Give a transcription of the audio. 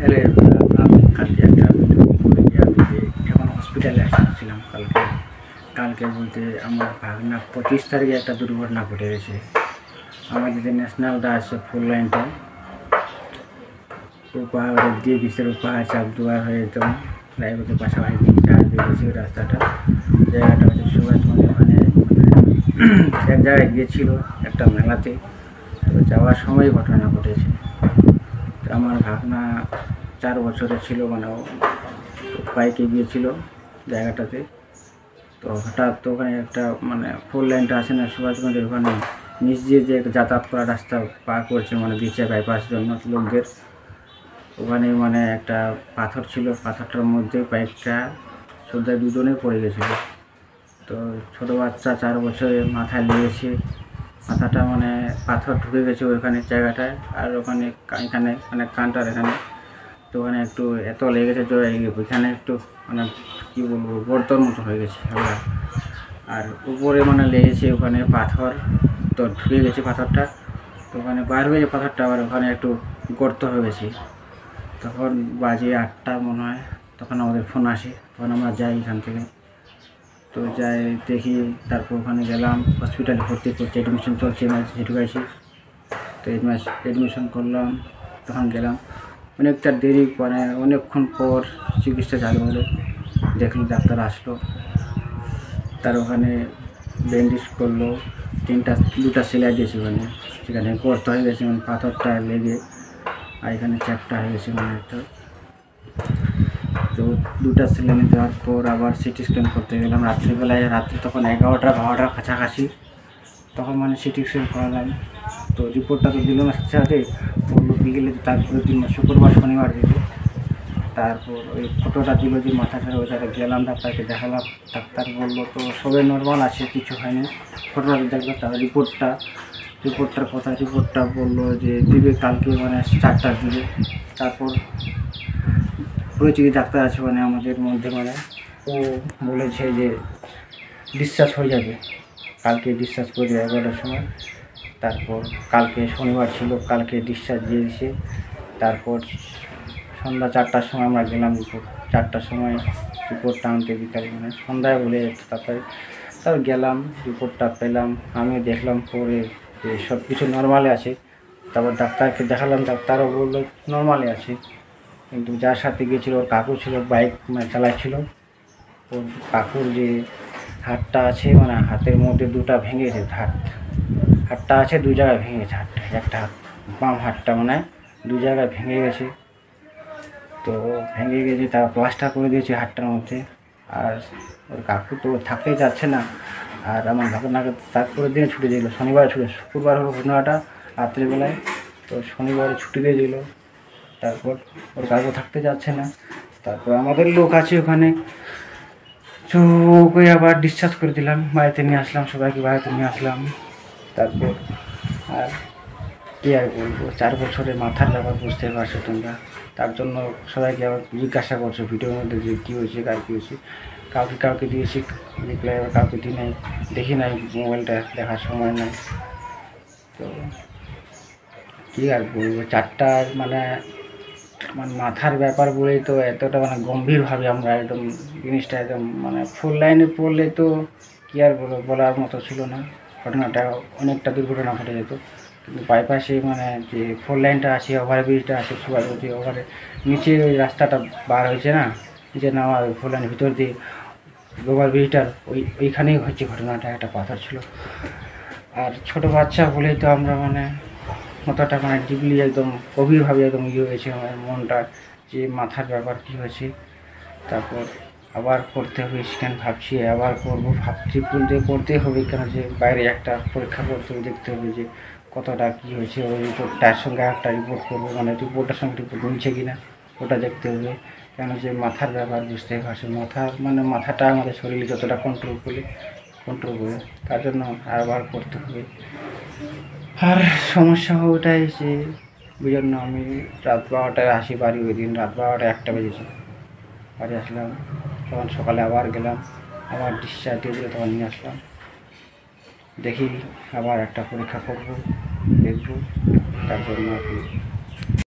হসপিটালে কালকে একটা এখন হসপিটালে আসছিলাম কালকে বলতে আমার ভাগনা 25 তারিখে একটা দুর্ঘটনা ঘটে গেছে। আমাদের যে ন্যাশনালটা আছে ফুল লাইনটা পাহাড়ে দিয়ে বিশের পাহাড় চাপ দেওয়া হয়ে একদম রায়গঞ্জের পাশাপাশি চার দিয়ে গেছে ওই রাস্তাটা। জায়গাটা হচ্ছে সুভাষগঞ্জ। ওখানে এক জায়গায় গিয়েছিল একটা মেলাতে, তো যাওয়ার সময় ঘটনা ঘটেছে। তো আমার ভাগনা 4 বছরের ছিল, মানে বাইকে গিয়েছিল জায়গাটাতে। তো হঠাৎ তো ওখানে একটা মানে ফোর লাইনটা আছে না সুভাষগঞ্জের, ওখানে নিচ দিয়ে যে যাতায়াত করা রাস্তা পার করছে, মানে দিচ্ছে বাইপাস জন্য লোকদের। ওখানে মানে একটা পাথর ছিল, পাথরটার মধ্যে বাইকটা সোজা দুজনে পড়ে গেছিলো। তো ছোটো বাচ্চা 4 বছরের মাথায় লেগেছে, মাথাটা মানে পাথর ঢুকে গেছে ওইখানে জায়গাটায়, আর এখানে মানে কানটার এখানে। তো ওখানে একটু এত লেগেছে যে ওইখানে একটু মানে কী বলবো গর্তর মতো হয়ে গেছে আমরা। আর উপরে মানে লেগেছে ওখানে পাথর, তো ঢুকে গেছে পাথরটা। তো ওখানে বার হয়ে পাথরটা আবার ওখানে একটু গর্ত হয়ে গেছে। তখন বাজে 8টা মনে হয়, তখন আমাদের ফোন আসে, তখন আমরা যাই এখান থেকে। তো যাই দেখি, তারপর ওখানে গেলাম হসপিটালে ভর্তি করতে, অ্যাডমিশন চলছে, এমার্জেন্সি ঢুকাইছি। তো অ্যাডমিশন করলাম, তখন গেলাম অনেকটা দেরি, মানে অনেকক্ষণ পর চিকিৎসা চালু হলো। দেখলাম ডাক্তার আসলো, তার ওখানে ব্যান্ডেজ করলো, 2টা সেলাই দিয়েছে ওখানে, সেখানে গর্ত হয়ে গেছে মানে পাথরটা লেগে, আর এখানে চ্যাপটা হয়ে গেছে মানে একটা। তো 2টা সেলাই দেওয়ার পর আবার সিটি স্ক্যান করতে গেলাম রাত্রিবেলায়, রাত্রি তখন 11টা-12টার কাছাকাছি, তখন মানে সিটি স্ক্যান করালাম। তো রিপোর্টটা তো দিল না সাথে সাথে, বললো বিকেলে, তারপরে দিন শুক্রবার শনিবার দিল। তারপর ওই ফটোটা দিল যে মাথাটা, ওইটাকে গেলাম ডাক্তারকে দেখালাম। ডাক্তার বললো তো সবাই নর্মাল আছে, কিছু হয়নি। ফটোটা দেখলো, তার রিপোর্টটার কথা, রিপোর্টটা বললো যে দিবে কালকে, মানে 4টার দিবে। তারপর পরিচিত ডাক্তার আছে মানে আমাদের মধ্যে, মানে ও বলেছে যে ডিসচার্জ হয়ে যাবে, কালকে ডিসচার্জ করে দেবে 11টার সময়। তারপর কালকে শনিবার ছিল, কালকে ডিসচার্জ দিয়ে দিছে। তারপর সন্ধ্যা 4টার সময় আমরা গেলাম, রিপোর্ট 4টার সময় রিপোর্টটা আনতে, বিকালে মানে সন্ধ্যায় বলে তারপরে তারপর গেলাম, রিপোর্টটা পেলাম। আমিও দেখলাম পরে যে সব কিছু নর্মালে আছে। তারপর ডাক্তারকে দেখালাম, ডাক্তারও বললো নর্মালে আছে। কিন্তু যার সাথে গিয়েছিল ওর কাকু ছিল, বাইক মানে চালাচ্ছিল। ওর কাকুর যে হাতটা আছে, মানে হাতের মধ্যে 2টা ভেঙে গেছে, হাতটা আছে 2 জায়গায় ভেঙে গেছে। হাতটা একটা বাম হাতটা মানে 2 জায়গায় ভেঙে গেছে। তো ভেঙে গেছে, তার প্লাস্টার করে দিয়েছে হাতটার মধ্যে। আর ওর কাকু তো থাকতেই যাচ্ছে না, আর আমার ভাগনাকে তারপরের দিনে ছুটি দিল, শনিবার ছুটি, শুক্রবার হলো ঘটনাটা রাত্রিবেলায়, তো শনিবারে ছুটি দিয়ে দিল। তারপর ওর কাকু থাকতে যাচ্ছে না, তারপর আমাদের লোক আছে ওখানে, তো ওকে আবার ডিসচার্জ করে দিলাম, বাড়িতে নিয়ে আসলাম, সবাইকে বাড়িতে নিয়ে আসলাম। তারপর আর কী আর বলবো, 4 বছরের মাথার ব্যাপার, বুঝতে পারছো তোমরা। তার জন্য সবাইকে আবার জিজ্ঞাসা করছো ভিডিওর মধ্যে যে কী হয়েছে, কার কী হয়েছে। কাউকে দিয়েছি রিপ্লাই, আবার কাউকে দিই নাই, দেখি নাই, মোবাইলটা দেখার সময় নাই। তো কী আর বলবো, 4টার মানে মাথার ব্যাপার বলেই তো এতটা মানে গম্ভীরভাবে আমরা একদম জিনিসটা একদম মানে ফুল লাইনে পড়লে তো কী আর বলার মতো ছিল না। ঘটনাটা অনেকটা দুর্ঘটনা ঘটে যেত। কিন্তু বাইপাসে মানে যে ফোর লাইনটা আছে, ওভারব্রিজটা আছে, সুভাষগঞ্জ ওভারে নিচে ওই রাস্তাটা বার হয়েছে না, নিচে নামা ফোর লাইনের ভিতর দিয়ে ওভারব্রিজটার ওইখানেই হচ্ছে ঘটনাটা। একটা পাথর ছিল, আর ছোটো বাচ্চা বলেই তো আমরা মানে অতটা মানে ডিপলি একদম গভীরভাবে একদম হয়েছে আমার মনটা, যে মাথার ব্যাপার কী হয়েছে। তারপর আবার করতে হবে স্ক্যান, ভাবছি আবার করবো, ভাবছি করতেই হবে, কেন যে বাইরে একটা পরীক্ষা করতে হবে, দেখতে হবে যে কতটা কী হয়েছে। ওই রিপোর্টটার সঙ্গে একটা রিপোর্ট করবো, মানে রিপোর্টের সঙ্গে রিপোর্ট মিলছে কি না ওটা দেখতে হবে। কেন যে মাথার ব্যাপার, বুঝতেই পারছি, মাথাটা আমাদের শরীরে যতটা কন্ট্রোল করে, তার জন্য আবার করতে হবে। আর সমস্যা ওটাই যে ওই জন্য আমি রাত 12টায় আসি বাড়ি। ওই দিন রাত 12টা 1টা বেজেছে, বাড়ি আসলাম, তখন সকালে আবার গেলাম, আবার ডিসচার্জ দিয়ে দিলে, তখন নিয়ে আসলাম। দেখি আবার একটা পরীক্ষা করবো, দেখবো, তার জন্য